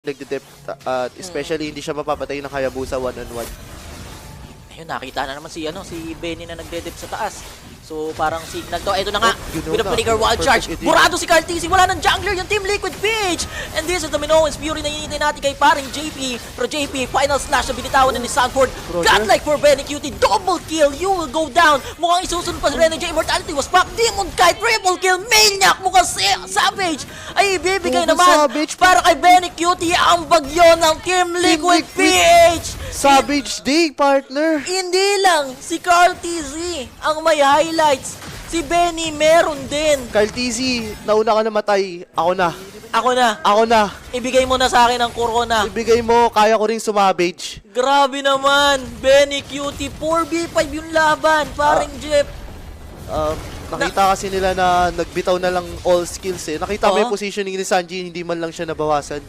nagde-dep at especially hindi siya mapapatay ng Hayabusa one-on-one. Ayun, nakita na naman si Benny na nagde-dip sa taas. So parang signal to. Ito na nga, with a Flicker Wild Charge. Burado si Cartesi, wala ng jungler yung Team Liquid PH. And this is the Minoans Fury na hinihintay natin kay paring JP. Pero JP, final slash na binitawan na ni Sanford. Godlike for Benny Cutie, double kill, you will go down. Mukhang isusunod pa si Renegade, Immortality was back. Demon Kite, triple kill, Maniac, mukhang Savage ay ibibigay naman para kay Benny Cutie ang bagyo ng Team Liquid PH. Savage Day, partner! Hindi lang si Carl TZ ang may highlights. Si Benny meron din. Carl TZ, nauna ka namatay. Ako na. Ako na. Ibigay mo na sa akin ang corona. Ibigay mo, kaya ko ring sumabage. Grabe naman. Benny Cutie, 4v5 yung laban. Paring Jeff. Nakita kasi nila na nagbitaw na lang all skills eh. Nakita mo yung positioning ni Sanji, hindi man lang siya nabawasan.